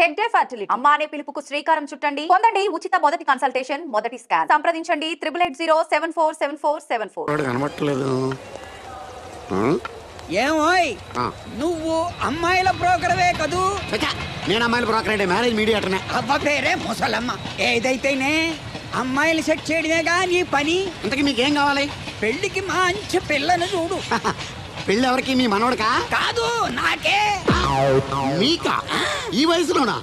Head day fertility అమ్మ అనే పిలుపుకు శ్రీకారం చుట్టండి. పొందండి ఉచిత మొదటి కన్సల్టేషన్, మొదటి స్కాన్. సంప్రదించండి 8880747474. కనబట్టలేదు. ఏమోయ్ నువ్వు అమ్మాయిల బ్రోకర్వే కదూ? నేను అమ్మాయిల బ్రోకర్ అంటే మ్యారేజ్ మీడియాటర్నే. అవ్వ పేరే ముసలమ్మ. ఏదైతేనే అమ్మాయిలు సెట్ చేయడమేగా నీ పని. ఇంతకీ మీకేం కావాలి? పెళ్లికి మంచి పిల్లను చూడు. పెళ్ళి ఎవరికి? మీ మనవడకా? కాదు, నాకే. మీకా? ఈ వయసులోనా?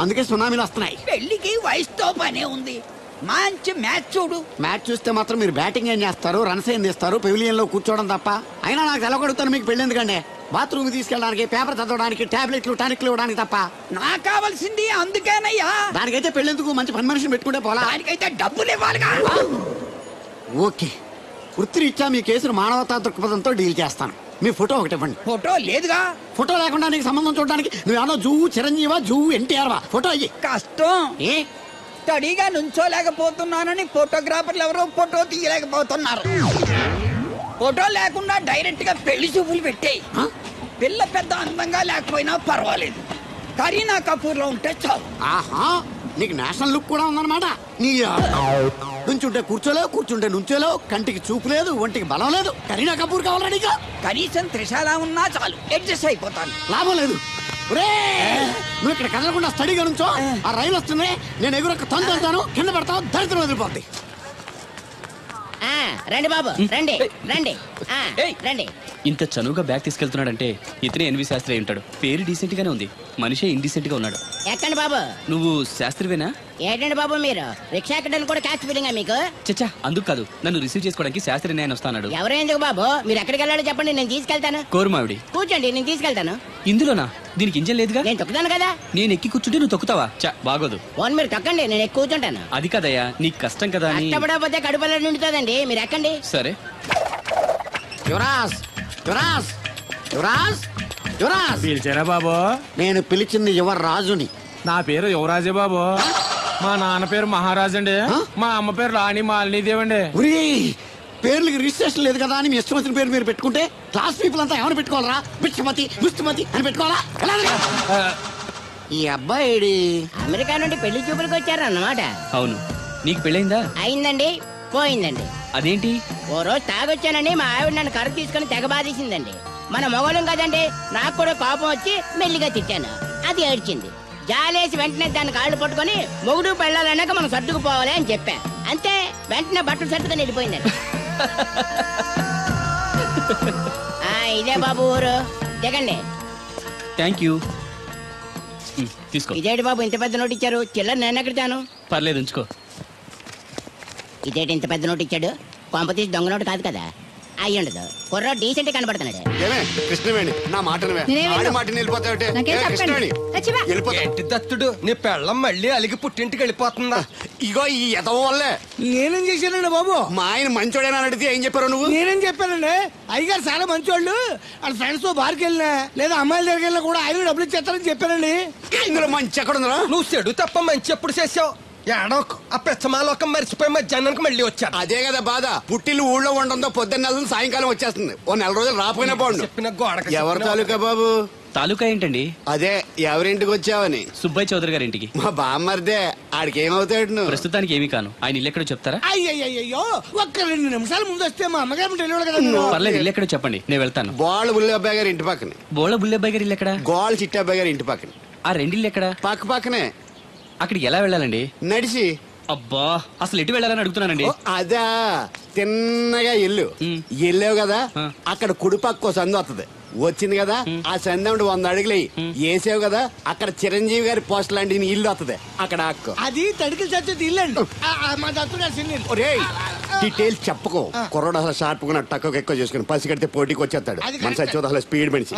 అందుకే సునామీలు వస్తున్నాయి. పెళ్లికి వయసుతో పనే ఉంది. మంచి మ్యాచ్ చూడు. మ్యాచ్ చూస్తే మాత్రం మీరు బ్యాటింగ్ ఏం చేస్తారు, రన్స్ ఏం తీస్తారు, పెవిలియన్ లో కూర్చోవడం తప్ప. అయినా నాకు తెలగొడుతాను మీకు పెళ్లి ఎందుకండి? బాత్రూమ్ తీసుకెళ్ళడానికి, పేపర్ చదవడానికి, టాబ్లెట్లు టానిక్లు ఇవ్వడానికి తప్ప. నాకు కావాల్సింది అందుకేనయ్యా. దానికైతే పెళ్ళెందుకు? మంచి పని మనిషిని పెట్టుకుంటే పోలా. దానికైతే డబ్బులు ఇవ్వాలిగా. ఓకే, వృత్తిరీత్యా మీ కేసును మానవతా దృక్పథంతో డీల్ చేస్తాను. మీ ఫోటో ఒకటి ఇవ్వండి. ఫోటో లేదుగా. ఫోటో లేకుండా నీకు సంబంధం చూడడానికి నువ్వేమో జూ చిరంజీవా, జూ ఎన్టీఆర్ వా? ఫోటో అయ్యి. కష్టం. ఏ స్టడీగా నుంచోలేకపోతున్నానని ఫోటోగ్రాఫర్లు ఎవరో ఫోటో తీయలేకపోతున్నారు. ఫోటో లేకుండా డైరెక్ట్ గా పెళ్లి చూపులు పెట్టేయి. పిల్ల పెద్ద అందంగా లేకపోయినా పర్వాలేదు, కరీనా కపూర్ లో ఉంటే చాలు. ఆహా, నీకు నేషనల్ లుక్ కూడా ఉందన్నమాట. నీ నుంచుంటే కూర్చోలేవు, కూర్చుంటే నుంచోలేవు, కంటికి చూపు లేదు, ఒంటికి బలం లేదు. కరీనా కపూర్ కావాలా నీకు? కనీసం త్రిశాల ఉన్నా చాలు, అడ్జస్ట్ అయిపోతాను. లాభం లేదు. నువ్వు ఇక్కడ కదలకుండా స్టడీగా నుంచో. ఆ రైలు వస్తుంది, నేను ఎగురొక్క తొందరతాను, కింద పడతావు, దరిద్రం వదిలిపోద్ది. రండి బాబు, రండి రండి రండి. ఇంత చనువుగా బ్యాగ్ తీసుకెళ్తున్నాడంటే ఇతనే ఎన్వి శాస్త్రి ఉంటాడు. పేరు డీసెంట్ గానే ఉంది, మనిషే ఇండీసెంట్ గా ఉన్నాడు. ఎక్కండి బాబు. నువ్వు శాస్త్రివేనా? ఏంటండి బాబు మీరు రిక్షా ఎక్కడానికి కూడా క్యాచ్ ఫీలింగా మీకు? చచ్చా, అందుకు కాదు, నన్ను రిసీవ్ చేసుకోవడానికి శాస్త్రి నేను వస్తాడు. ఎవరు ఎందుకు బాబు? మీరు ఎక్కడికి వెళ్ళాలో చెప్పండి, నేను తీసుకెళ్తాను. కోరుమావిడి. కూర్చోండి, నేను తీసుకెళ్తాను. ఇందులోనా? దీనికి ఇంజన్ లేదుగా. నేను తొక్కుతాను కదా. నేను ఎక్కి కూర్చుంటే నువ్వు తొక్కుతావా? చా, బాగోదు. ఫోన్ మీరు తొక్కండి, నేను ఎక్కి కూర్చుంటాను. అది కదయ్యా, నీకు కష్టం కదా అని. కష్టపడకపోతే కడుపులో నిండుతుందండి, మీరు ఎక్కండి. సరే. యువరాజ్, యువరాజ్, యువరాజ్, యువరాజ్. పిలిచారా బాబు? నేను పిలిచింది యువరాజుని. నా పేరు యువరాజే బాబు. మా నాన్న పేరు మహారాజ్ అండి. మా అమ్మ పేరు రాణి మాలినీదేవండి. పేర్లకి రిజిస్ట్రేషన్ లేదు కదా అని మీ ఇష్టం వచ్చిన పేరు మీరు పెట్టుకుంటే క్లాస్ పీపుల్ అంతా ఏమైనా పెట్టుకోవాలరా? బిచ్చమతి, ముష్టిమతి అని పెట్టుకోవాలా? ఈ అబ్బాయి అమెరికా నుండి పెళ్లి చూపులకు వచ్చారు అన్నమాట. అవును. నీకు పెళ్ళైందా? అయిందండి, పోయిందండి. అదేంటి? ఓ రోజు తాగొచ్చానని మా ఆవిడ నన్ను కర్ర తీసుకుని తెగ బాధేసిందండి. మన మొగలం కదండి, నాకు కూడా కోపం వచ్చి మెల్లిగా తిట్టాను. అది ఏడ్చింది. జాలేసి వెంటనే దాన్ని కాళ్ళు పట్టుకొని మొగుడు పెళ్ళాలన్నాక మనం సర్దుకుపోవాలి అని చెప్పా. అంతే, వెంటనే బట్టలు సర్దుకొని వెళ్ళిపోయిందండి. ఇదే బాబు ఊరు, దిగండి. Thank you. తీసుకో. ఇదేంటి బాబు ఇంత పెద్ద నోటు ఇచ్చారు? చిల్లర నేను ఎక్కడతాను. పర్లేదు, ఉంచుకో. ఇదేంటి ఇంత పెద్ద నోటు ఇచ్చాడు? కొంప తీసి దొంగ నోటు కాదు కదా? అయ్యి ఉండదు, కుర్ర డీసెంట్ కనబడుతున్నాడు. కృష్ణవేణి, నా మాటను దత్తుడు నీ పెళ్ళం మళ్ళీ అలిగి పుట్టింటికి వెళ్ళిపోతుందా? ఇగో ఈ ఎదవ వల్లే. నేనేం చేశానండి బాబు? మా ఆయన మంచోడేనా అడిగితే ఏం చెప్పారు నువ్వు? నేనేం చెప్పానండి? అయ్యగారు చాలా మంచోళ్ళు. వాళ్ళ ఫ్రెండ్స్ తో బార్కి వెళ్ళినా లేదా అమ్మాయిల దగ్గరికి వెళ్ళినా కూడా ఆయన డబ్బులు ఇచ్చేస్తారని చెప్పానండి. ఇందులో మంచి ఎక్కడ ఉందా? నువ్వు చెడు తప్ప మంచి ఎప్పుడు చేసావు? ఏడోకు ఆ పెచ్చమాలోకం మర్చిపోయి మధ్యాహ్నానికి మళ్ళీ వచ్చారు. అదే కదా బాధ. పుట్టిల్లు ఊళ్ళో ఉండడంతో పొద్దున్న నెల సాయంకాలం వచ్చేస్తుంది. ఓ నెల రోజులు రాపోయినా బాగుండు. చెప్పిన గోడ ఎవరి తాలూకా బాబు? తాలూకా ఏంటండి? అదే ఎవరింటికి వచ్చావని. సుబ్బయ్య చౌదరి గారి ఇంటికి. మా బామ్మర్దే. ఆడికి ఏమవుతాడు నువ్వు? ప్రస్తుతానికి ఏమీ కాను. ఆయన ఇల్లు ఎక్కడో చెప్తారా? అయ్యయ్యో, ఒక్క 2 నిమిషాలు ముందు వస్తే మా అమ్మగారు తెలియదు కదా. పర్లేదు, ఇల్లు ఎక్కడో చెప్పండి, నేను వెళ్తాను. బోళ్ళ బుల్లి అబ్బాయి గారి ఇంటి పక్కన. బోళ్ళ బుల్లెబ్బాయి గారి ఇల్లు ఎక్కడ? గోళ్ళ చిట్టి అబ్బాయి గారి ఇంటి పక్కన. ఆ రెండిల్లు ఎక్కడ? పక్క పక్కనే. అక్కడికి ఎలా వెళ్ళాలండి? నడిచి. అబ్బా, అసలు ఎటు వెళ్ళాలని అడుగుతున్నానండి. అదా, తిన్నగా ఇల్లు వెళ్ళావు కదా, అక్కడ కుడిపక్క సందు వస్తుంది. వచ్చింది కదా, ఆ సందు 100 అడుగులు వేసావు కదా, అక్కడ చిరంజీవి గారి పోస్ట్ లాంటి ఇల్లు వస్తుంది. అక్కడ అక్క అది తడికి చచ్చేది ఇల్లండి. మా దత్తు డీటెయిల్స్ చెప్పుకో. కుర్రోడు అసలు షార్ప్ గా తక్కువ ఎక్కువ చేసుకుని పసి కడితే పోటీకి వచ్చేస్తాడు. మన సచ్చి అసలు స్పీడ్ మనిషి.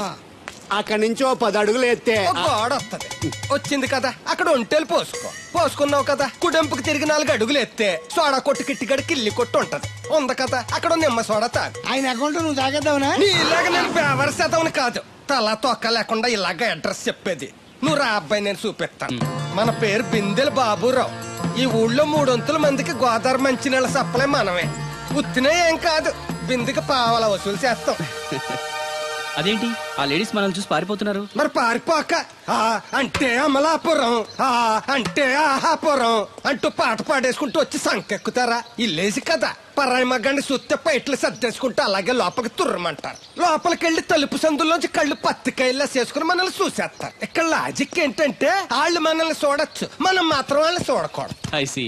అక్కడి నుంచి 10 అడుగులు ఎత్తే గోడ వస్తుంది. వచ్చింది కదా, అక్కడ ఒంటేలు పోసుకున్నావు కదా, కుడెంపుకి తిరిగి 4 అడుగులు ఎత్తే సోడా కొట్టు కిట్టిగడ కిల్లి కొట్టు ఉంటది. ఉంది కదా, అక్కడ నిమ్మ సోడా తాగు. ఆయన అకౌంట్ నువ్వు తాగేద్దావునా? నీ ఇలాగ నేను ఫేవర్ శాతం కాదు, తల తొక్క లేకుండా ఇలాగ అడ్రస్ చెప్పేది. నువ్వు రా అబ్బాయి, నేను చూపిస్తాను. మన పేరు బిందెల బాబురావు. ఈ ఊళ్ళో 300 మందికి గోదావరి మంచినీళ్ళ సప్లై మనమే. ఉత్తినే ఏం కాదు, బిందెకి పావలా వసూలు చేస్తాం. అదేంటి ఆ లేడీస్ మనల్ని చూసి పారిపోతున్నారు? మరి పారిపోక ఆ అంటే అమలాపురం, ఆ అంటే ఆహాపురం అంటూ పాట పాడేసుకుంటూ వచ్చి సంకెక్కుతారా? ఇల్లేసి కదా పరాయి మగ్గాన్ని సుత్తే పైట్లు సర్దేసుకుంటూ అలాగే లోపలికి తుర్రమంటారు. లోపలికెళ్ళి తలుపు సందులోంచి కళ్ళు పత్తికాయల్లా చేసుకుని మనల్ని చూసేస్తారు. ఇక్కడ లాజిక్ ఏంటంటే వాళ్ళు మనల్ని చూడొచ్చు, మనం మాత్రం వాళ్ళని చూడకూడదు. ఐసి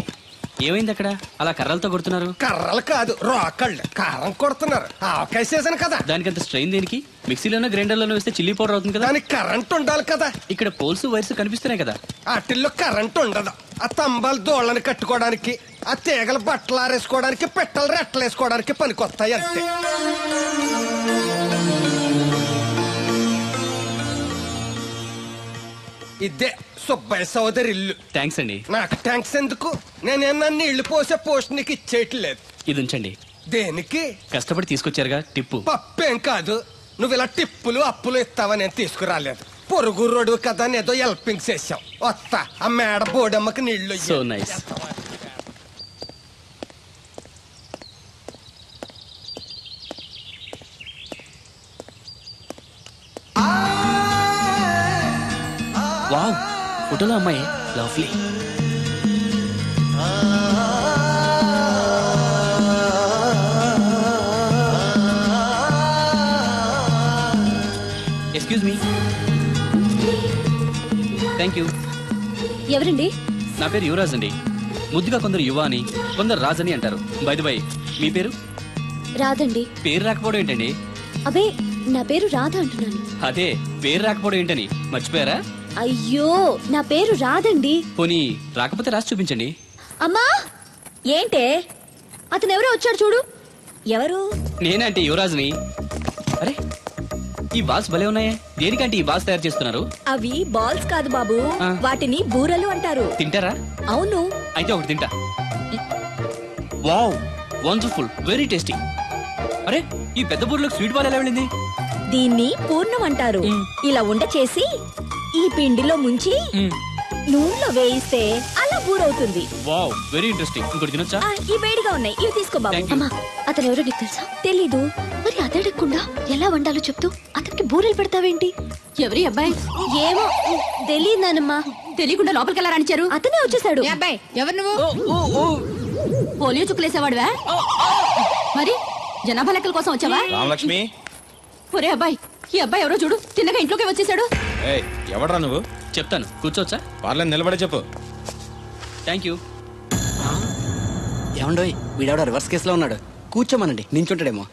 ఏమైంది అక్కడ అలా కర్రలతో కొడుతున్నారు? కర్రలు కాదు, రోకళ్ళు కారం కొడుతున్నారు. ఆవకాయ సీజన్ కదా, దానికంత స్ట్రెయిన్ దేనికి? మిక్సీలోనో గ్రైండర్లోనో వేస్తే చిల్లీ పౌడర్ అవుతుంది కదా. దానికి కరెంట్ ఉండాలి కదా. ఇక్కడ పోల్స్ వైర్స్ కనిపిస్తున్నాయి కదా. వాటిల్లో కరెంట్ ఉండదు. ఆ తంబాలు దోళ్ళని కట్టుకోవడానికి, ఆ తీగలు బట్టలు ఆరేసుకోవడానికి, పెట్టలు రెట్టలు వేసుకోవడానికి పనికొస్తాయి అంతే. ఇదే సుబ్బయ్య సోదరి ఇల్లు. థ్యాంక్స్ అండి. నాకు థ్యాంక్స్ ఎందుకు? నేనేమన్నా నీళ్లు పోసే పోస్ట్ నీకు ఇచ్చేయట్లేదు. ఇది ఉంచండి. దేనికి? కష్టపడి తీసుకొచ్చారుగా టిప్పు. పప్పేం కాదు, నువ్వు ఇలా టిప్పులు అప్పులు ఇస్తావని నేను తీసుకురాలేదు. పొరుగు రోడ్డు కదా అని ఏదో హెల్పింగ్ చేసావు. వస్తా ఆ మేడ బోడమ్మకి నీళ్లు ఇయ్యి. So nice. వావ్, ఫోటోలో అమ్మాయి lovely. Excuse me. Thank you. ఎవరండి? నా పేరు యువరాజ్ అండి. ముద్దుగా కొందరు యువ అని, కొందరు రాజ్ అని అంటారు. బై ది బై, మీ పేరు? రాదండి. పేరు రాకపోవడం ఏంటండి? అబే, నా పేరు రాధ అంటున్నాను. అదే పేరు రాకపోవడం ఏంటని మర్చిపోయారా? అయ్యో, నా పేరు రాదండి. పోనీ రాకపోతే రాసి చూపించండి. అమ్మా, ఏంటే? అతను ఎవరో వచ్చాడు చూడు. ఎవరు? నేనంటే యువరాజ్ని. అరే, ఈ బాల్స్ భలే ఉన్నాయే. దేనికంటే ఈ బాల్స్ తయారు చేస్తున్నారు? అవి బాల్స్ కాదు బాబు, ఆ. వాటిని బూరలు అంటారు. తింటారా? అవును. అయితే ఒకటి తింటా. Wow, wonderful, very tasty. అరే, ఈ పెద్ద బూర్లోకి స్వీట్ బాల్ ఎలా వెళ్ళింది? దీన్ని పూర్ణం అంటారు. ఇలా ఉండ చేసి ఈ పిండిలో ముంచి నూనెలో వేయిస్తే అలా బూరవుతుంది. Wow, very interesting. ఇంకోటి తినొచ్చా? ఈ వేడిగా ఉన్నాయి, ఇవి తీసుకో బాబు. Thank you. అమ్మా, అతను ఎవరో నీకు తెలుసా? తెలీదు. మరి అదడగకుండా ఎలా వండాలో చెప్తూ అతనికి బూరెలు పెడతావేంటి? ఎవరి అబ్బాయి? ఏమో తెలియదు నానమ్మా. తెలియకుండా లోపలికి ఎలా రాణించారు? అతనే వచ్చేసాడు. ఏ అబ్బాయి, ఎవరు నువ్వు? పోలియో చుక్కులేసేవాడువా? మరి జనాభా లెక్కల కోసం వచ్చావా? రామలక్ష్మి, ఒరే అబ్బాయి, ఈ అబ్బాయి ఎవరో చూడు, తిన్నగా ఇంట్లోకి వచ్చేసాడు. ఎవడ్రా నువ్వు? చెప్తాను, కూర్చోవచ్చా? పర్లేదు, నిలబడే చెప్పు. Thank you. ఏమండోయ్, వీడెవడో రివర్స్ కేసులో ఉన్నాడు. కూర్చోమనండి, నించుంటాడేమో.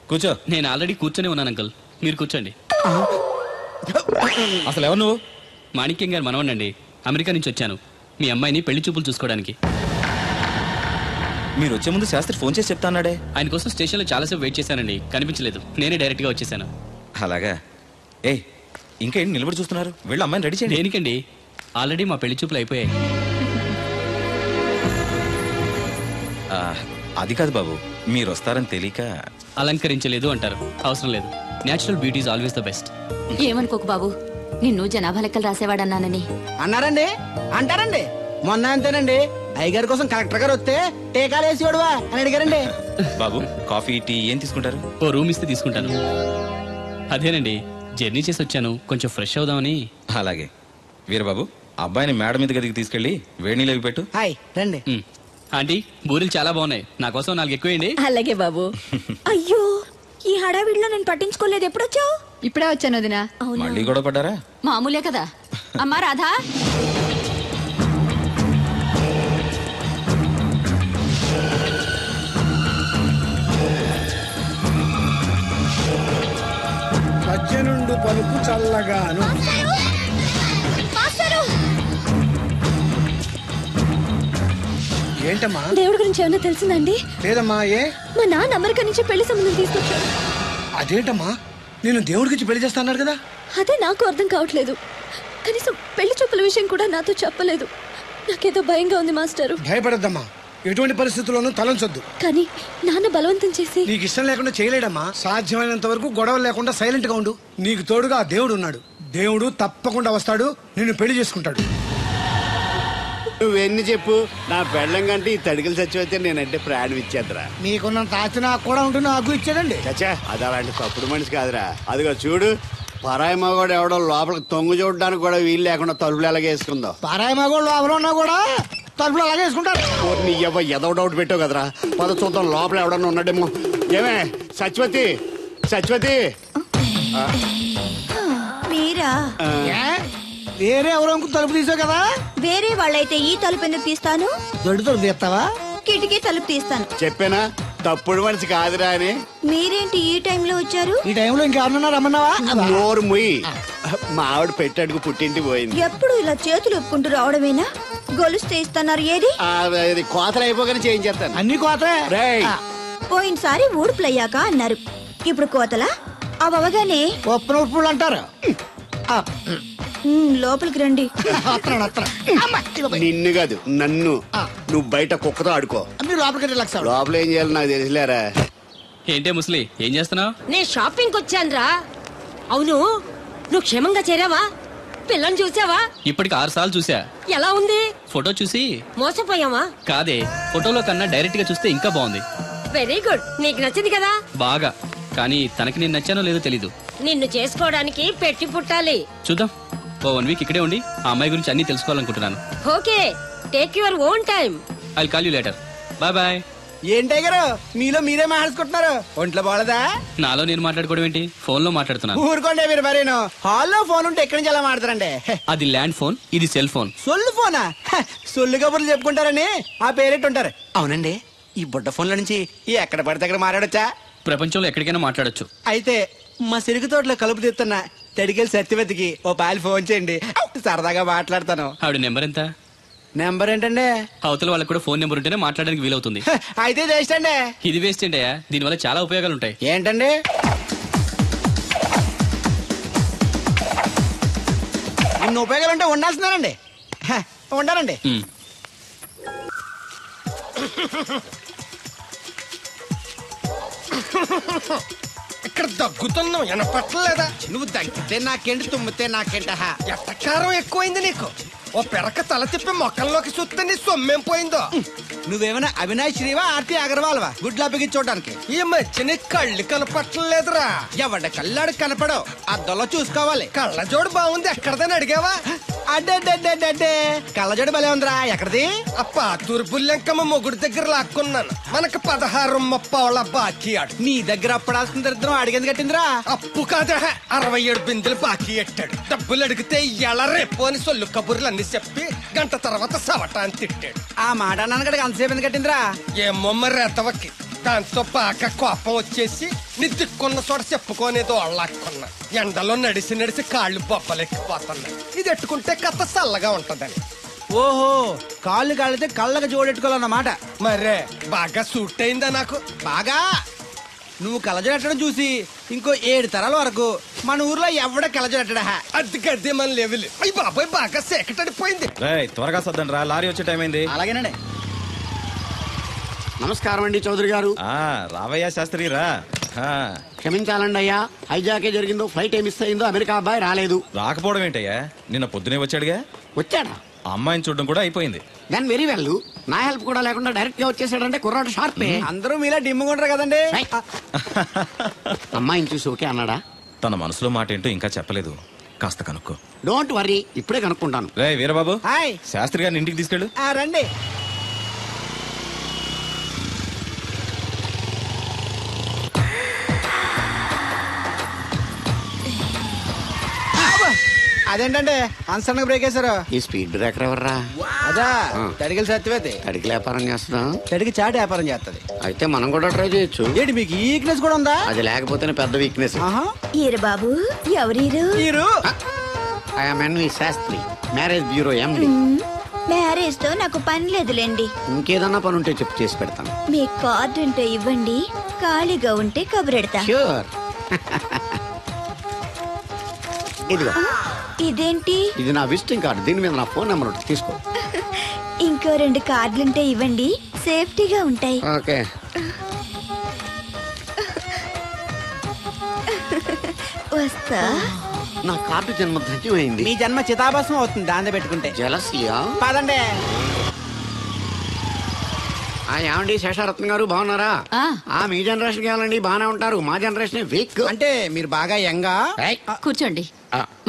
కూర్చో. నేను ఆల్రెడీ కూర్చొని ఉన్నాను అంకుల్, మీరు కూర్చోండి. అసలు ఎవరు నువ్వు? మాణిక్యం గారు మనవనండి. అమెరికా నుంచి వచ్చాను మీ అమ్మాయిని పెళ్లి చూపులు చూసుకోవడానికి. మీరు వచ్చే ముందు శాస్త్రి ఫోన్ చేసి చెప్తా అన్నాడే. ఆయన కోసం స్టేషన్లో చాలాసేపు వెయిట్ చేశానండి, కనిపించలేదు. నేనే డైరెక్ట్గా వచ్చేసాను. అలాగా? ఏ ఇంకా ఏంటి నిలబడి చూస్తున్నారు? వెళ్ళి అమ్మాయిని రెడీ చేయండి. దేనికండి? ఆల్రెడీ మా పెళ్లి చూపులు అయిపోయాయి. అది కాదు బాబు, మీరు వస్తారని తెలియక. అలంకరించలేదు అంటారు, అవసరం లేదు. Natural beauty is always the best. ఏమనుకోకు బాబు, నిన్ను జనాభా లెక్కలు రాసేవాడన్నానని. అన్నారండి, అంటారండి. మొన్న అంతేనండి, అయ్యగారి కోసం కలెక్టర్ గారు వస్తే టీకాలు వేసి చూడవా అని అడిగారండి. బాబు, కాఫీ టీ ఏం తీసుకుంటారు? ఓ రూమ్ ఇస్తే తీసుకుంటాను. అదేనండి, జర్నీ చేసి వచ్చాను, కొంచెం ఫ్రెష్ అవుదామని. అలాగే. వీరబాబు, అబ్బాయిని మేడ మీద గదికి తీసుకెళ్లి వేడి నీళ్ళు పెట్టు. హాయ్ రండి. ఆంటీ, బూరెలు చాలా బాగున్నాయి, నా కోసం 4 ఎక్కువేయండి. అలాగే బాబు. అయ్యో, ఈ హడావిడిలో నేను పట్టించుకోలేదు. ఎప్పుడొచ్చావు? ఇప్పుడే వచ్చాను వదినా. మళ్ళీ గొడవ పడ్డారా? మామూలే కదా. అమ్మా రాధా, సజ్జనుండు పలుకు చల్లగాను. ఏంటమ్మా? దేవుడి గురించి ఏమైనా తెలిసిందండి? లేదమ్మా. ఏ? మా నాన్న అమెరికా నుంచి పెళ్లి సంబంధం తీసుకొచ్చాడు. అదేంటమ్మా, నేను దేవుడికి పెళ్లి చేస్తాను కదా. అదే నాకు అర్థం కావట్లేదు. కనీసం పెళ్లి చూపుల విషయం కూడా నాతో చెప్పలేదు. నాకేదో భయంగా ఉంది మాస్టరు. భయపడద్దమ్మా, ఎటువంటి పరిస్థితుల్లోనూ తలంచొద్దు. కానీ నాన్న బలవంతం చేసి. నీకు ఇష్టం లేకుండా చేయలేడమ్మా. సాధ్యమైనంత వరకు గొడవలు లేకుండా సైలెంట్ గా ఉండు. నీకు తోడుగా ఆ దేవుడు ఉన్నాడు. దేవుడు తప్పకుండా వస్తాడు, నిన్ను పెళ్లి చేసుకుంటాడు. నువ్వెన్ని చెప్పు, నా పెళ్ళం కంటే ఈ తడికలు చచ్చిపోతే నేనంటే ప్రాణం ఇచ్చేద్దరా. మీకున్నంత ఆస్తి నాకు కూడా ఉంటుంది, నాకు ఇచ్చాడండి. చచ్చా, అది అలాంటి తప్పుడు మనిషి కాదురా. అదిగో చూడు, పరాయి మగవాడు ఎవడో లోపలికి తొంగు చూడడానికి కూడా వీలు లేకుండా తలుపులు ఎలాగేసుకుందో. పారాయి మగోళ్ళు లోపల ఉన్నా కూడా తలుపులు అలాగే వేసుకుంటారు. నీ ఎదో డౌట్ పెట్టావు కదరా. పద చూద్దాం లోపల ఎవడన్నా ఉన్నాడేమో. ఏమే సత్యవతి, సత్యవతి. మీరా? వేరే ఎవరో తలుపు తీసావు కదా. వేరే వాళ్ళైతే ఈ తలుపు ఎందుకు తీస్తాను? దొడ్డు తలుపు తీస్తావా? కిటికీ తలుపు తీస్తాను. చెప్పానా తప్పుడు మనిషి కాదురా అని. మీరేంటి ఈ టైంలో వచ్చారు? ఈ టైంలో ఇంకెవరన్నా రమ్మన్నావా? నోరు ముయ్యి. మా ఆవిడ పెట్టడుకు పుట్టింటి పోయింది. ఎప్పుడు ఇలా చేతులు ఒప్పుకుంటూ రావడమేనా? గొలుస్తే ఇస్తున్నారు ఏది? కోతలు అయిపోగానే చేయించేస్తాను. అన్ని కోతే. పోయినసారి ఊడుపులయ్యాక అన్నారు, ఇప్పుడు కోతలా? అవగానే ఒప్పున ఉప్పులు అంటారు. లోపలికి రండి. నిన్ను కాదు నన్ను. నువ్వు బయట కుక్కతో ఆడుకో. మీరు లోపలికి రిలాక్స్ అవ్వండి. లోపల ఏం చేయాలి నాకు తెలిసిలేరా. ఏంటే ముసలి, ఏం చేస్తున్నావు? నేను షాపింగ్ వచ్చాను రా. అవును, నువ్వు క్షేమంగా చేరావా? పిల్లని చూసావా? ఇప్పటికి 6 సార్లు చూసా. ఎలా ఉంది? ఫోటో చూసి మోసపోయావా? కాదే, ఫోటోలో కన్నా డైరెక్ట్ గా చూస్తే ఇంకా బాగుంది. వెరీ గుడ్, నీకు నచ్చింది కదా? బాగా. కానీ తనకి నేను నచ్చానో లేదో తెలీదు. నిన్ను చేసుకోవడానికి పెట్టి పుట్టాలి. చూద్దాం. ఓ 1 వీక్ ఇక్కడే ఉండి ఆ అమ్మాయి గురించి అన్ని తెలుసుకోవాలనుకుంటున్నాను. Okay, take your own time. I call you later. Bye bye. ఏంటే గారు మీలో మీరే మాట్లాడుకుంటున్నారు? ఒంట్లో బాగలదా? నాలో నేను మాట్లాడుకోవడం ఏంటి, ఫోన్ లో మాట్లాడుతున్నాను. ఊరుకోండి మీరు మరేను. హాల్లో ఫోన్ ఉంటే ఎక్కడి నుంచి ఎలా మాట్లాడతారండి? అది ల్యాండ్ ఫోన్, ఇది సెల్ ఫోన్. సొల్లు ఫోనా? సొల్లు కబుర్లు చెప్పుకుంటారని ఆ పేరెట్ ఉంటారు. అవునండి, ఈ బుడ్డ ఫోన్ల నుంచి ఎక్కడ పడితే అక్కడ మాట్లాడొచ్చా? ప్రపంచంలో ఎక్కడికైనా మాట్లాడొచ్చు. అయితే మా సిరుగు తోటలో కలుపు తీస్తున్న తడికెళ్ళి సత్యవతికి ఓ పాలు ఫోన్ చేయండి, సరదాగా మాట్లాడతాను. ఆవిడ నెంబర్ ఎంత? నెంబర్ ఏంటండి? అవతల వాళ్ళకి కూడా ఫోన్ నెంబర్ ఉంటేనే మాట్లాడడానికి వీలవుతుంది. అయితే వేస్ట్ అండి. ఇది వేస్ట్ ఏంటయ్యా, దీనివల్ల చాలా ఉపయోగాలు ఉంటాయి. ఏంటండి? ఇన్ని ఉపయోగాలు ఉంటే ఉండాల్సిందేనండి. ఉండాలండి. ఇక్కడ దగ్గుతున్నావు, వినపట్టలేదా? నువ్వు దగ్గితే నాకేంటి, తుమ్మితే నాకేంట? ఎట్టకారం ఎక్కువైంది నీకు. ఓ పెరక తల తిప్పి మొక్కల్లోకి చూస్తే నీ సొమ్మేం పోయిందో. నువ్వేమైనా అవినాష్ శ్రీవా, ఆర్తి అగర్వాల్వా గుడ్లా బిగించోడానికి? ఈ మధ్య నీ కళ్ళు కనపట్టలేదురా. ఎవడ కళ్ళాడు కనపడవు, అద్దంలో చూసుకోవాలి. కళ్ళజోడు బాగుంది, ఎక్కడదని అడిగావా? అడ్డే కళ్ళజోడు భలే ఉందిరా. ఎక్కడిది? ఆ పాతూరు బుల్లెంకమ్మ మొగుడు దగ్గర లాక్కున్నాను. మనకు 16 బాకీ ఆడు. నీ దగ్గర అప్పడాల్సిన దరిద్రం అడిగింది కట్టిందిరా. అప్పు కాదా, 67 బిందెలు బాకీ ఎట్టాడు. డబ్బులు అడిగితే ఎలా రేపు అని సొల్లు కబుర్లు అన్ని చెప్పి గంట తర్వాత సవటాన్ని తిట్టాడు. ఆ మాట అన్నాను అంతసేపు ఎందుకు కట్టిందిరా? ఏమో మరి ఎతవకి. దాంతో బాగా కోపం వచ్చేసి నీ దిక్కున్న చోట చెప్పుకోనేదో అళ్ళాక్కున్నా. ఎండలో నడిసి కాళ్ళు బొబ్బలెక్కిపోతున్నాయి. ఇది ఎట్టుకుంటే కథ చల్లగా ఉంటదని. ఓహో, కాళ్ళు కాళ్ళైతే కళ్ళకు జోడెట్టుకోవాలన్నమాట. మరే బాగా సూట్ అయిందా నాకు? బాగా. నువ్వు కలజడట్టడం చూసి ఇంకో 7 తరాల వరకు మన ఊర్లో ఎవడ కలజడట్టడా? అది గడ్డి మన లెవెల్. అయ్యి బాబాయ్, బాగా సేకటడిపోయింది. త్వరగా సర్దండి రా, లారీ వచ్చే టైం అయింది. అలాగేనండి. నమస్కారం అండి చౌదరి గారు. రావయ్యా శాస్త్రి రా. క్షమించాలండి అయ్యా, హైజాకే జరిగిందో, ఫ్లైట్ ఏమి మిస్ అయిందో, అమెరికా అబ్బాయి రాలేదు. రాకపోవడం ఏంటయ్యా, నిన్న పొద్దునే వచ్చాడుగా. వచ్చాడా? అమ్మాయిని చూడడం కూడా అయిపోయింది. దాని వెరీ వెల్. నా హెల్ప్ కూడా లేకుండా డైరెక్ట్ గా వచ్చేసాడంటే కుర్రాడు షార్పే. అందరూ మీలా డిమ్ముకుంటారు కదండి. అమ్మాయిని చూసి ఓకే అన్నాడా? తన మనసులో మాట ఏంటో ఇంకా చెప్పలేదు, కాస్త కనుక్కో. డోంట్ వరీ, ఇప్పుడే కనుక్కుంటాను. రే వీరబాబు, హాయ్. శాస్త్రి గారిని ఇంటికి తీసుకెళ్ళు. రండి. అదేంటంటే అన్సడన్ బ్రేక్ వేశారు? ఈ స్పీడ్ బ్రేకర్ ఎవర్రా? అదా తడికి సత్యవతి. తడికి వ్యాపారం చేస్తున్నా, తడికి చాటి వ్యాపారం చేస్తుంది. అయితే మనం కూడా ట్రై చేయొచ్చు. ఏంటి మీకు ఈ వీక్నెస్ కూడా ఉందా? అది లేకపోతేనే పెద్ద వీక్నెస్. ఈరు బాబు, ఎవరీరు? I'm Shastri, marriage bureau MD. Marriage తో నాకు పని లేదులేండి. ఇంకేదన్నా పని ఉంటే చెప్పు, చేసి పెడతాను. మీ కార్డు ఉంటే ఇవ్వండి, ఖాళీగా ఉంటే కబురెడతా. ష్యూర్. ఇదిగో. ఇదేంటి? ఇది నా విజిటింగ్ కార్డు, దీని మీద నా ఫోన్ నెంబర్ ఉంటుంది, తీసుకో. ఇంకో 2 కార్డులుంటే ఇవ్వండి, సేఫ్టీగా ఉంటాయి. ఓకే. వస్తా. నా కార్డు జన్మ ధన్యమైంది. మీ జన్మ చితాభస్మం అవుతుంది దాన్ని పెట్టుకుంటే. జలసియా? పదండి. ఏమండి శేషారత్న గారు బాగున్నారా? మీ జనరేషన్ కావాలండి బాగానే ఉంటారు, మా జనరేషన్ వీక్. అంటే మీరు బాగా యంగా. కూర్చోండి.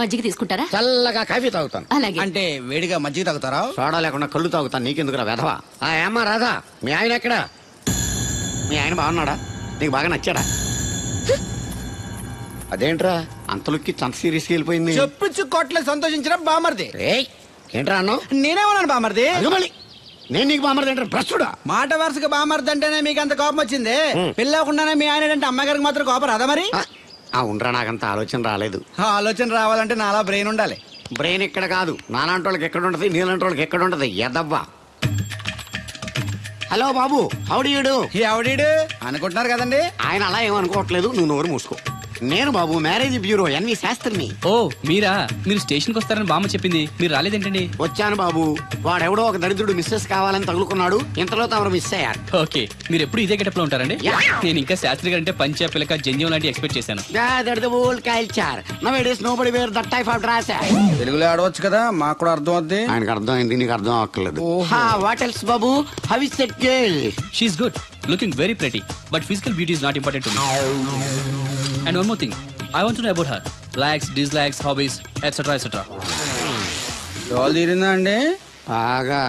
మజ్జిగ తీసుకుంటారా? చల్లగా కాఫీ తాగుతాను. అలాగే. అంటే వేడిగా మజ్జిగ తాగుతారా? సోడా లేకుండా కళ్ళు తాగుతాను. నీకెందుకురా వెధవా? ఏమ్మా రాధా, మీ ఆయన ఎక్కడా? మీ ఆయన బాగున్నాడా? నీకు బాగా నచ్చాడా? అదేంట్రా అంతలోకి చంత సీరియస్కి వెళ్ళిపోయింది? చెప్పుచ్చు కొట్లే సంతోషించిన బామర్ది. ఏంట్రా అన్నావు? నేనేమన్నాను బామర్ది? నేను నీకు బామర్ది అంటే భ్రష్టుడా? మాట వరుసగా బామర్ది అంటేనే మీకు అంత కోపం వచ్చింది. పిల్లకుండానే మీ ఆయన అంటే అమ్మగారికి మాత్రం కోపం రాదా మరి? ఉండరా, నాకంత ఆలోచన రాలేదు. ఆలోచన రావాలంటే నాలా బ్రెయిన్ ఉండాలి. బ్రెయిన్ ఇక్కడ కాదు, నాలాంటి వాళ్ళకి ఎక్కడ ఉంటది, నీలాంటి వాళ్ళకి ఎక్కడ ఉంటది ఎదవ్వా. హలో బాబు, హౌడీయుడు. ఎవడీడు అనుకుంటున్నారు కదండి. ఆయన అలా ఏమనుకోవట్లేదు, నువ్వు నోరు మూసుకో. నేను బాబు మ్యారేజ్ బ్యూరో ఎన్వి శాస్త్రిని. ఓ మీరా? మీరు స్టేషన్కి వస్తారని బామ్మ చెప్పింది, మీరు రాలేదేంటండి? వచ్చాను బాబు, వాడెవడో ఒక దరిద్రుడు మిస్సెస్ కావాలని తగులుకున్నాడు, ఇంతలో తమరు మిస్ అయ్యారు. ఓకే, మీరు ఎప్పుడు ఇదే గెటప్ లో ఉంటారండి? నేను ఇంకా శాస్త్రి గారు అంటే పంచ పిలక జంజం లాంటి ఎక్స్పెక్ట్ చేశాను. తెలుగులో ఆడవచ్చు కదా, మాకు కూడా అర్థం అవుద్ది. ఆయనకు అర్థం అయింది, నీకు అర్థం అవ్వట్లేదు. What else Babu? How is that girl? She is good, looking very pretty, but physical beauty is not important to me. And one more thing, I want to know about her. Likes, dislikes, hobbies, etc. etc. డోల్ తీరిందా అండి? బాగా.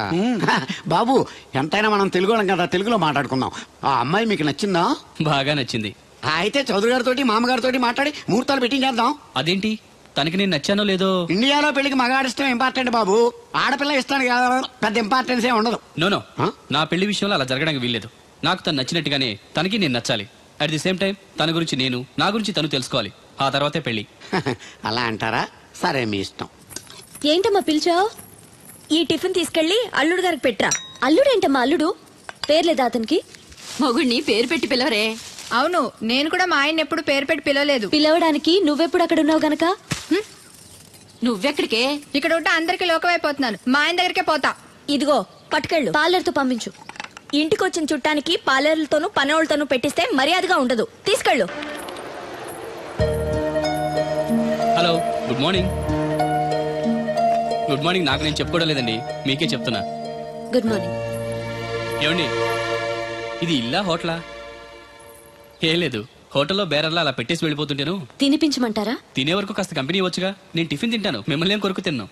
బాబు ఎంతైనా మనం తెలుగు వాళ్ళం కదా, తెలుగులో మాట్లాడుకుందాం. ఆ అమ్మాయి మీకు నచ్చిందా? బాగా నచ్చింది. అయితే చౌదరి గారితో మామగారితో మాట్లాడి ముహూర్తాలు పెట్టించేద్దాం. అదేంటి, తనకి నేను నచ్చానో లేదో? ఇండియాలో పెళ్లికి మగాడిష్టం ఇంపార్టెంట్ బాబు, ఆడపిల్ల ఇష్టానికి పెద్ద ఇంపార్టెన్స్ ఏ ఉండదు. నో నా పెళ్లి విషయంలో అలా జరగడానికి వీల్లేదు. నాకు తను నచ్చినట్టుగానే తనకి నేను నచ్చాలి. అట్ ది సేమ్ టైం తన గురించి నేను, నా గురించి తను తెలుసుకోవాలి. ఆ తర్వాతే పెళ్లి. అలా అంటారా? సరే మీ ఇష్టం. ఏంటమ్మా పిలిచావు? ఈ టిఫిన్ తీసుకెళ్లి అల్లుడు గారికి పెట్టరా. అల్లుడేంటమ్మా అల్లుడు? పేర్లేదా అతనికి? మొగుడిని పేరు పెట్టి పిలవరే. అవును, నేను కూడా మా ఆయన ఎప్పుడు పేరు పెట్టి పిలవలేదు. పిలవడానికి నువ్వెప్పుడు అక్కడ ఉన్నావు గనక. నువ్వెక్కడికే? ఇక్కడ ఉంటే అందరికి లోకమైపోతున్నాను, మా ఆయన దగ్గరికే పోతా. ఇదిగో పట్టుకెళ్ళు, పార్లర్తో పంపించు. ఇంటికి వచ్చిన చుట్టానికి పార్లర్లతోనూ పనోళ్ళతోనూ పెట్టిస్తే మర్యాదగా ఉండదు. తీసుకెళ్ళు. Hello, good morning. Good morning నాకు నేను చెప్పుకోవడం లేదండి, మీకే చెప్తున్నా. Good morning. ఏమండి, ఇది ఇల్లా హోటలా? ఏం లేదు, హోటల్లో బేరర్లా అలా పెట్టేసి వెళ్ళిపోతుంటాను. తినిపించమంటారా? తినే వరకు కాస్త కంపెనీ ఇవ్వచ్చుగా. నేను టిఫిన్ తింటాను, మిమ్మల్ని ఏం కొరకు తిన్నాను.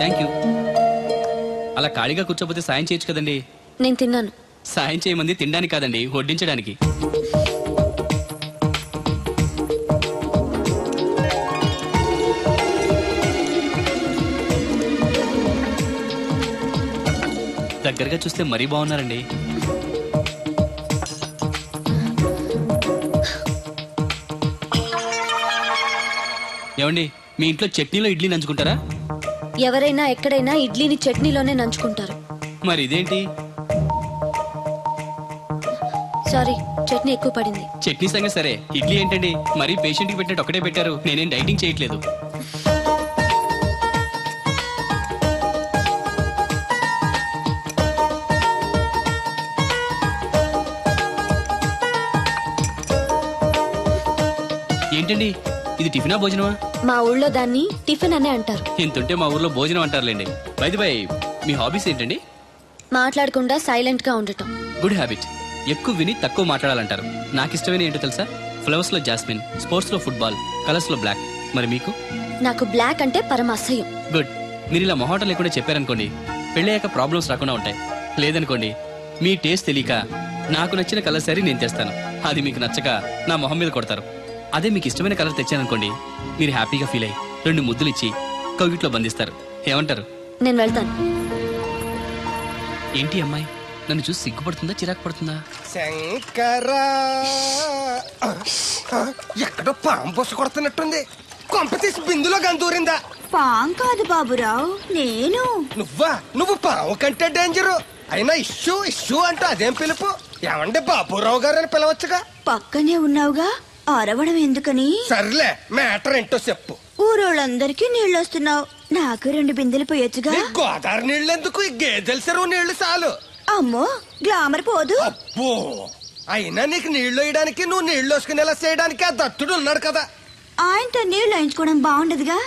Thank you. అలా ఖాళీగా కూర్చోపోతే సాయం చేయొచ్చు కదండి. నేను తిన్నాను. సాయం చేయమంది తినడానికి కాదండి, వడ్డించడానికి. దగ్గరగా చూస్తే మరీ బాగున్నారండి. ఏమండి, మీ ఇంట్లో చట్నీలో ఇడ్లీ నంచుకుంటారా? ఎవరైనా ఎక్కడైనా ఇడ్లీని చట్నీలోనే నంచుకుంటారు. మరి ఇదేంటి? సారీ, చట్నీ ఎక్కువ పడింది. చట్నీ సంగతి సరే, ఇడ్లీ ఏంటండి మరీ పేషెంట్ కి పెట్టినట్టు ఒకటే పెట్టారు. నేనేం డైటింగ్ చేయట్లేదు. ఏంటండి ఇది, టిఫినా భోజనమా? మా ఊళ్ళో దాన్ని టిఫిన్ అనే అంటారు. ఇంతుంటే మా ఊర్లో భోజనం అంటారులేండి. బై ది బై, మీ హాబీస్ ఏంటండి? మాట్లాడకుండా సైలెంట్ గా ఉండటం. Good habit. ఎక్కువ విని తక్కువ మాట్లాడాలంటారు. నాకు ఇష్టమైన ఏంటో తెలుసా? ఫ్లవర్స్ లో జాస్మిన్, స్పోర్ట్స్ లో ఫుట్బాల్, కలర్స్ లో బ్లాక్. మరి మీకు? నాకు బ్లాక్ అంటే పరమ అసహ్యం. గుడ్. మీరు ఇలా మొహాటం లేకుండా చెప్పారనుకోండి, పెళ్ళయ్యాక ప్రాబ్లమ్స్ రాకుండా ఉంటాయి. లేదనుకోండి, మీ టేస్ట్ తెలియక నాకు నచ్చిన కలర్ సరే నేను తెస్తాను, అది మీకు నచ్చక నా మొహం మీద కొడతారు. అదే మీకు ఇష్టమైన కలర్ తెచ్చాననుకోండి, మీరు హ్యాపీగా ఫీల్ అయ్యి 2 ముద్దులు ఇచ్చి కౌగిట్లో బంధిస్తారు. ఏమంటారు? నేను వెళ్తాను. ఏంటి అమ్మాయి నన్ను చూసి సిగ్గుపడుతుందా, చిరాకు పడుతుందా? శంకరా, ఎక్కడో పాము పొస కొడుతున్నట్టుంది. కొంప తీసి బిందులో గందూరిందా? పాం కాదు బాబురావు, నేను. నువ్వు పాము కంటే డేంజరు. అయినా ఇష్యూ ఇష్యూ అంటూ అదేం పిలుపు? ఏమంటే బాబురావు గారు అని పిలవచ్చుగా. పక్కనే ఉన్నావుగా, అరవడం ఎందుకని? సర్లే, మ్యాటర్ ఏంటో చెప్పు. ఊరోళ్ళందరికీ నీళ్ళు వస్తున్నావు, నాకు 2 బిందెలు పోయొచ్చుగా. గోదావరి నీళ్ళు ఎందుకు? ఈ గేదెల చెరువు నీళ్లు చాలు. అమ్మో, గ్లామర్ పోదు. అబ్బో, అయినా నీకు నీళ్లు వేయడానికి నువ్వు నీళ్లు వేసుకునేలా చేయడానికి ఆ దత్తుడు ఉన్నాడు కదా. ఆయనతో నీళ్లు వేయించుకోవడం బాగుండదుగా.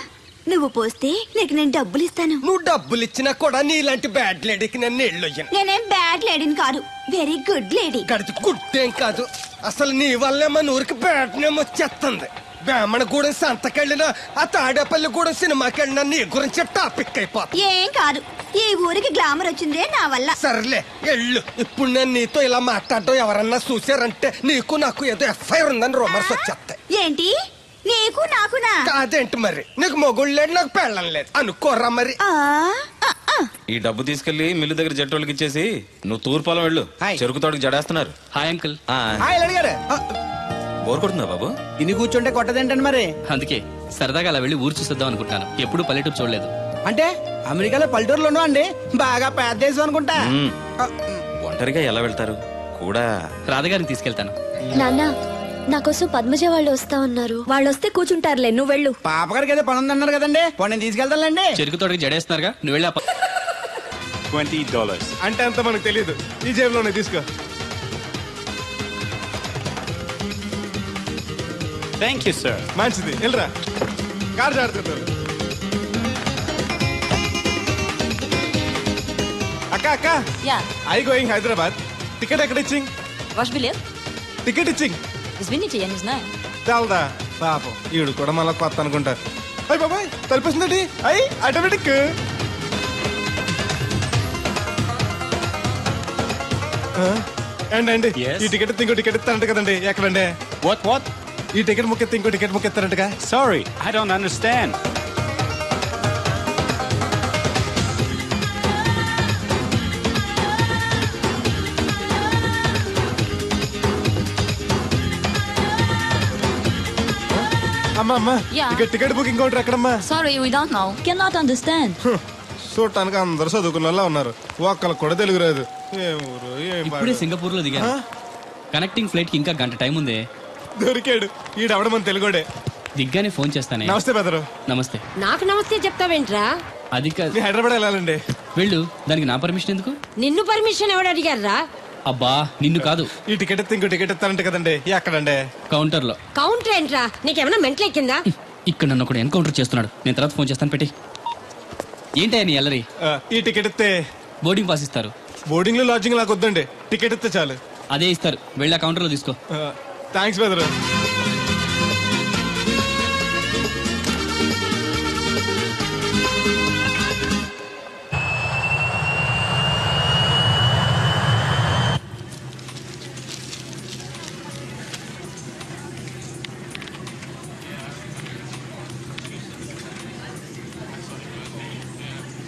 నువ్వు పోస్తే నీకు నేను డబ్బులు ఇస్తాను. నువ్వు డబ్బులు ఇచ్చినా కూడా నీలాంటి బ్యాడ్ లేడీకి నేను నీళ్లు వేయను. నేనేం బ్యాడ్ లేడీని కాదు, వెరీ గుడ్ లేడీ. గడిచి గుడ్డేం కాదు, అసలు నీ వల్లే మన ఊరికి బ్యాడ్ నేమ్ వచ్చేస్తుంది. బ్రాహ్మణగూడెం సంతకెళ్ళినా ఆ తాడేపల్లిగూడెం సినిమాకి వెళ్ళినా నీ గురించి టాపిక్ అయిపోతుంది. ఏం కాదు, ఈ ఊరికి గ్లామర్ వచ్చిందే నా వల్ల. సర్లే ఎళ్ళు. ఇప్పుడు నేను నీతో ఇలా మాట్లాడడం ఎవరన్నా చూసారంటే నీకు నాకు ఏదో ఎఫ్ఐఆర్ ఉందని రూమర్స్ వచ్చేస్తాయి. ఏంటి నీకు నాకునా? కాదేంటి మరి, నీకు మొగుళ్ళు లేదు నాకు పెళ్ళం లేదు అనుకోరా మరి. ఈ డబ్బు తీసుకెళ్లి మిల్లు దగ్గర జట్టోళ్ళకి ఇచ్చేసి నువ్వు తూర్పాలం వెళ్ళు. చెరుకు తోటకి జడేస్తున్నారు. Hi uncle. అడిగారు బోర్ కొడుతుందా బాబు? ఇన్ని కూర్చుంటే కొట్టదేంటండి మరి? అందుకే సరదాగా అలా వెళ్ళి ఊరు చూసేద్దాం అనుకుంటాను. ఎప్పుడు పల్లెటూరు చూడలేదు. అంటే అమెరికాలో పల్లెటూరులో ఉన్నావు అండి, బాగా పెద్ద దేశం అనుకుంటా. ఒంటరిగా ఎలా వెళ్తారు కూడా? రాధగారిని తీసుకెళ్తాను. నాన్న నా కోసం పద్మజ వాళ్ళు వస్తా ఉన్నారు. వాళ్ళు వస్తే కూర్చుంటారులే, నువ్వు వెళ్ళు. పాపగారికి ఏదో పని ఉందన్నారు కదండి, నేను తీసుకెళ్తానులేండి. చెరుకు తోటకి జడేస్తున్నారుగా, నువ్వు వెళ్ళి $20 అంటే అంత మనకు తెలియదు. ఈ జేబులోనే తీసుకో. Thank you sir. మంచిది, వెళ్ళరా. కార్ జాడుతుంటారు. అక్క అక్క, ఐ గోయింగ్ హైదరాబాద్. టికెట్ ఎక్కడ ఇచ్చింగ్? టికెట్ ఇచ్చింగ్ చాలదా? పాపం ఈడు కూడా మళ్ళీ కొత్త అనుకుంటారు. అయ్యి బాబాయ్ తలిపేసిందండి. అయ్యి ఆటోమేటిక్. అండి ఈ టికెట్ ఇంకో టికెట్ ఇస్తారంట కదండి, ఎక్కడండి? వాట్ ఈ టికెట్ ముక్కెత్తి ఇంకో టికెట్ ముక్కెత్తారంటగా. Sorry, I don't understand. అమ్మా ఇక టికెట్ బుకింగ్ కౌంటర్ ఎక్కడమ్మా? Sorry, we don't know. Cannot understand. చూడటానికి అందరు చదువుకున్న వాళ్ళ ఉన్నారు, ఒక్కళ్ళకి కూడా తెలుగు రాదు. ఇప్పుడే సింగపూర్ లో దిగాను. కనెక్టింగ్ ఫ్లైట్ కి ఇంకా గంట టైం ఉంది. దొరికాడు ఈడవడం మన తెలుగుడే. దిగ్గానే ఫోన్ చేస్తానే. నమస్తే బెదరు. నమస్తే. నాకు నమస్తే చెప్తావేంట్రా? అది కాదు, హైదరాబాద్ వెళ్ళాలండి. వెళ్ళు. దానికి నా పర్మిషన్ ఎందుకు? నిన్ను పర్మిషన్ ఎవడు అడిగారా? అబ్బా నిన్ను కాదు. ఈ టికెట్ ఇంకో టికెట్ ఇస్తారంట కదండి, ఎక్కడండి? కౌంటర్ లో. కౌంటర్ ఏంట్రా? నీకేమైనా మెంటల్ ఎక్కిందా? ఇక్కడ నన్ను ఒకడు ఎన్కౌంటర్ చేస్తున్నాడు. నేను తర్వాత ఫోన్ చేస్తాను, పెట్టి. ఏంటయ్యా నీ అల్లరి? ఈ టికెట్ ఇస్తే బోర్డింగ్ పాస్ ఇస్తారు. బోర్డింగ్ లో లాడ్జింగ్ నాకు వద్దండి, టికెట్ ఇస్తే చాలు. అదే ఇస్తారు, వెళ్ళి ఆ కౌంటర్ లో తీసుకో. థ్యాంక్స్ బెదరు.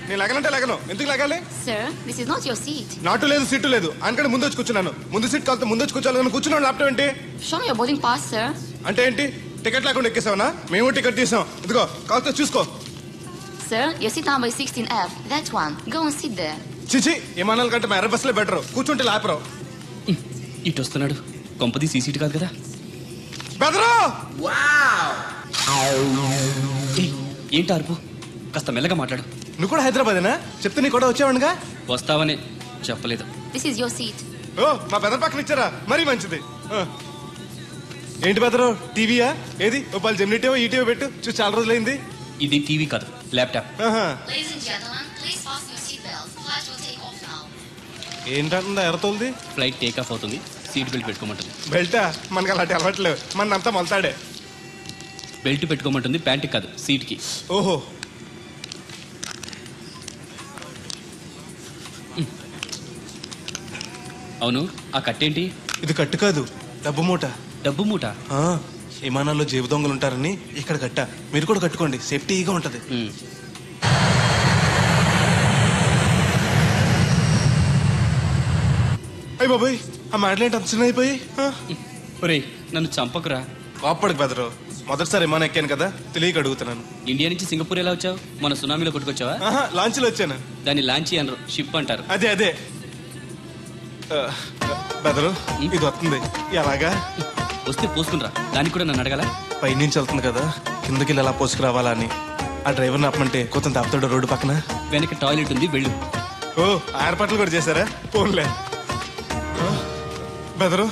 నేను లగనంటే లగను, ఎందుకు లగాలి? Sir, this is not your seat. నాటు లేదు, సీటు లేదు, అందుకని ముందు వచ్చి కూర్చున్నాను. ముందు సీట్ కాలితే ముందు వచ్చి కూర్చోాలని కూర్చున్నాను. ల్యాప్టాప్ ఏంటి? Show me your boarding pass, sir. అంటే ఏంటి? టికెట్ లేకుండా ఎక్కేసావనా? మేము టికెట్ తీసాం, ఇదిగో కాలితే చూసుకో. Sir, your seat number is 16F. That one. Go and sit there. చిచి, విమానాల కంటే మా ఎర్ర బస్సులే బెటర్, కూర్చుంటే లాపరావు. ఇటు వస్తున్నాడు, కొంపది సీసీటీ కాదు కదా. బెదరు ఏంటి అరుపు? కాస్త మెల్లగా మాట్లాడు. నువ్వు కూడా హైదరాబాదేనా? చెప్తే నీ కూడా వచ్చావనుగా. వస్తావని చెప్పలేదు. This is your seat. ఓ, మా బెదర్ పక్కన ఇచ్చారా? మరీ మంచిది. ఏంటి బెదరు, టీవీయా? ఏది ఓ పాలు జెమినీ టీవో ఈ టీవో పెట్టు, చూసి చాలా రోజులైంది. ఇది టీవీ కాదు, laptop. Ladies and gentlemen, please fasten your seat belts. Flight will take off now. ఏంటంటుందా ఎర్రతోల్ది? ఫ్లైట్ టేక్ ఆఫ్ అవుతుంది, సీట్ బెల్ట్ పెట్టుకోమంటుంది. బెల్టా? మనకి అలాంటి అలవాట్లేవు, మనంతా మొలతాడే. బెల్ట్ పెట్టుకోమంటుంది, ప్యాంట్ కాదు, సీట్ కి. ఓహో, అవును, ఆ కట్టేంటి? ఇది కట్టు కాదు, డబ్బు మూట. డబ్బు మూట? విమానాల్లో జేబు దొంగలు ఉంటారని ఇక్కడ కట్ట. మీరు కూడా కట్టుకోండి, సేఫ్టీగా ఉంటది. అయ్యి బాబాయ్, ఆ మాటలేంటి అంత చిన్న అయిపోయి? ఒరేయ్, నన్ను చంపకురా. కాపాడుకు బెదరు, మొదటిసారి విమానం ఎక్కాను కదా, తెలియక అడుగుతున్నాను. ఇండియా నుంచి సింగపూర్ ఎలా వచ్చావు? మన సునామీలో కొట్టుకొచ్చావా? లాంచ్లో వచ్చాను. దాన్ని లాంచీ అనరు, షిప్ అంటారు. అదే అదే. బెదరు, ఇది వస్తుంది ఎలాగా? వస్తే పోసుకునిరా, దానికి కూడా నన్ను అడగాల? పైనుంచి వెళ్తుంది కదా, కిందకి ఎలా పోసుకురావాలా అని. ఆ డ్రైవర్ని ఆపమంటే కొంత తాపుతాడు రోడ్డు పక్కన. వెనక టాయిలెట్ ఉంది, వెళ్ళు. ఓ, ఏర్పాట్లు కూడా చేశారా? పోన్లే. బెదరు,